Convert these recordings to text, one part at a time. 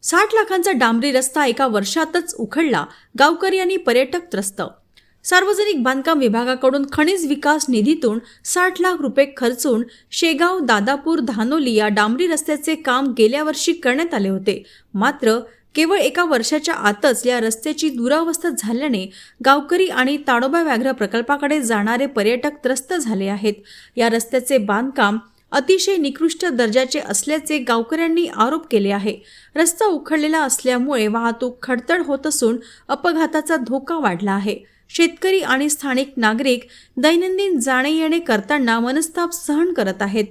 60 लाखांचा डांबरी रस्ता एका वर्षातच उखडला, गावकरी आणि पर्यटक त्रस्त। सार्वजनिक बांधकाम विभागाकडून खनिज विकास निधीतून 60 लाख रुपये खर्चून शेगाव दादापूर धानोली या डांबरी रस्त्याचे काम गेल्या वर्षी करण्यात आले होते। मात्र केवळ एका वर्षाच्या आतच या रस्त्याची दुरावस्था झाल्याने गावकरी आणि ताडोबा व्याघ्र प्रकल्पाकडे जाणारे पर्यटक त्रस्त झाले आहेत। या रस्त्याचे बांधकाम अतिशय निकृष्ट दर्जाचे असल्याचे गावकऱ्यांनी आरोप केले आहे। रस्ता उखडलेला असल्यामुळे वाहतूक खडतर होत असून अपघाताचा धोका वाढला आहे। शेतकरी आणि स्थानिक नागरिक दैनंदिन जाणे येणे करताना मनस्ताप सहन करत आहेत।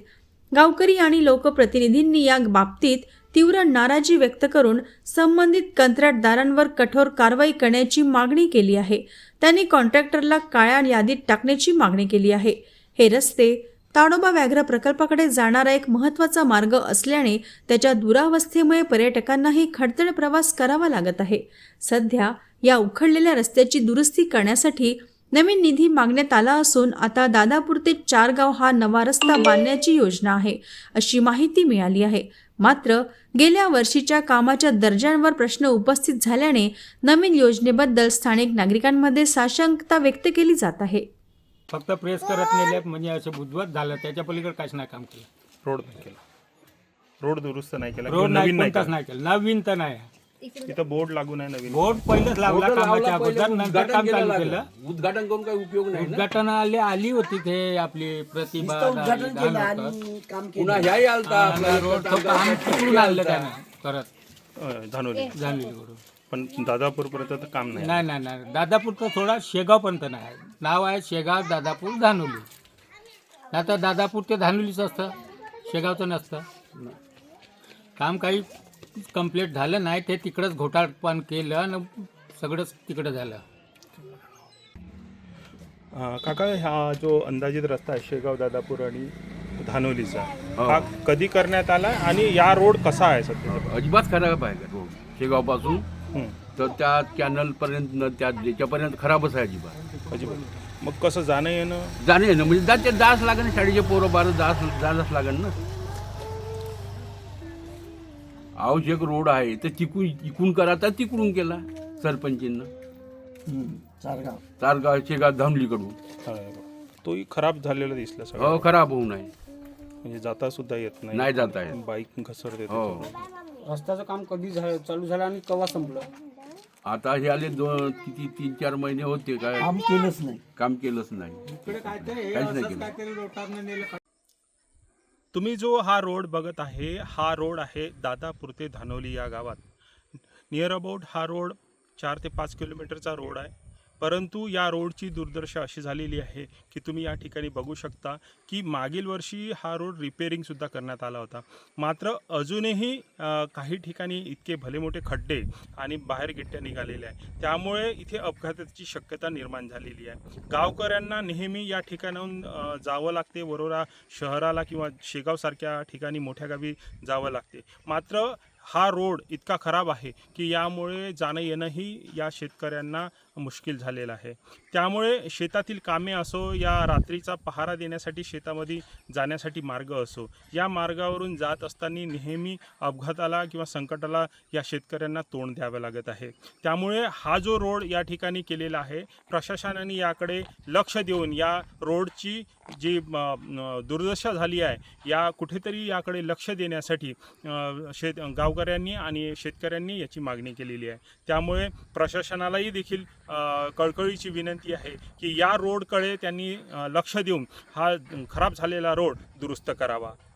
गावकरी आणि लोकप्रतिनिधींनी या बाबतीत तीव्र नाराजी व्यक्त करून संबंधित कंत्राटदारांवर कठोर कारवाई करण्याची मागणी केली आहे। त्यांनी कॉन्ट्रॅक्टरला काळ्या यादीत टाकण्याची मागणी केली आहे। हे रस्ते ताडोबा व्याघ्र प्रकल्पाकडे जाणारा एक महत्त्वाचा मार्ग असल्याने त्याच्या दुरावस्थेमुळे पर्यटकांनाही खडतर प्रवास करावा लागत आहे। सध्या या उखडलेल्या रस्त्याची दुरुस्ती करण्यासाठी नवीन निधी मागण्यात आला असून आता दादापूर ते चारगाव हा नवा रस्ता बांधण्याची योजना आहे, अशी माहिती मिळाली आहे। मात्र गेल्या वर्षीच्या कामाच्या दर्जावर प्रश्न उपस्थित झाल्याने नवीन योजनेबद्दल स्थानिक नागरिकांमध्ये साशंकता व्यक्त केली जात आहे। फक्त प्रेस करत नेले म्हणजे असं बुद्धवत झालं, त्याच्या पलीकडे काहीच नाही काम केलं। रोड नाही केला, रोड दुरुस्त नाही केला, रोड नवीन नाही कोणताच नाही केलं, नवीन तर नाही। तिथं बोर्ड लागून आहे नवीन बोर्ड पहिलेच लावला कामाच्या अगोदर, नंतर काम चालू केलं। उद्घाटन करून काही उपयोग नाही ना। उद्घाटन आली होती ते आपली प्रतिभा उद्घाटन केलं आणि काम केलं। पुन्हा ह्याही आलता रोड तो काम तिकडून आणलं त्यानं परत धानोली जाणलीकडून। पण दादापूर पर्यंत काम नाही। नाही नाही नाही, दादापूर तर थोडा शेगाव पर्यंत नाही, नाव आहे शेगाव दादापूर धानोली। आता दादापूर ते धानोलीच असतं, शेगावचं नसतं। काम काही कंप्लीट झालं नाही, ते तिकडंच घोटाळपण केलं आणि सगळंच तिकडं झालं। काका, हा जो अंदाजित रस्ता आहे शेगाव दादापूर आणि धानोलीचा, हा कधी करण्यात आला आणि या रोड कसा आहे सध्या? अजिबात खराब आहे रोड, शेगाव पासून तर त्या कॅनल पर्यंत त्या याच्यापर्यंत खराबच आहे अजिबात। अजिबात मग कसं जाणं येणं म्हणजे जाच लागेल ना, शाळेचे पोरं बारं जायलाच लागेल ना। आवश्यक रोड आहे तर इकून करा, तर तिकडून केला सरपंचींना। चारगाव शेगाव धानोलीकडून तोही खराब झालेला दिसला सगळं। हो, खराब होऊ नये म्हणजे जाता सुद्धा येत नाही, नाही जाता येत। बाईक घसरते। हो, रस्त्याचं काम कधी चालू झालं आणि केव्हा संपलं? आता हे आले किती 3-4 महिने होते, काय काम केलंच नाही। काम केलंच नाही, काहीच नाही केलं। तुम्ही जो हा रोड बघत आहे, हा रोड आहे दादापूर ते धानोली या गावात। नियर अबाउट हा रोड 4 ते 5 किलोमीटरचा रोड आहे। परंतु या रोडची दुर्दशा अशी झालेली आहे की तुम्ही या ठिकाणी बघू शकता की मागील वर्षी हा रोड रिपेअरिंगसुद्धा करण्यात आला होता, मात्र अजूनही काही ठिकाणी इतके भले मोठे खड्डे आणि बाहेर गिट्ट्या निघालेल्या आहे, त्यामुळे इथे अपघाताची शक्यता निर्माण झालेली आहे। गावकऱ्यांना नेहमी या ठिकाणाहून जावं लागते, वरोरा शहराला किंवा शेगावसारख्या ठिकाणी मोठ्या गावी जावं लागते। मात्र हा रोड इतका खराब आहे की यामुळे जाणं येणंही या शेतकऱ्यांना मुश्किल झालेलं आहे। त्यामुळे शेतातील कामे असो, या रात्रीचा पहारा देण्यासाठी शेतामध्ये जाण्यासाठी मार्ग असो, या मार्गावरून जात असताना नेहमी अपघाताला किंवा संकटाला या शेतकऱ्यांना तोंड द्यावं लागत आहे। त्यामुळे हा जो रोड या ठिकाणी केलेला आहे, प्रशासनाने याकडे लक्ष देऊन या रोडची जी दुर्दशा झाली आहे, या कुठेतरी याकडे लक्ष देण्यासाठी गावकऱ्यांनी आणि शेतकऱ्यांनी याची मागणी केलेली आहे। त्यामुळे प्रशासनालाही देखील कळकळीची विनंती आहे की या रोडकडे त्यांनी लक्ष देऊन हा खराब झालेला रोड दुरुस्त करावा।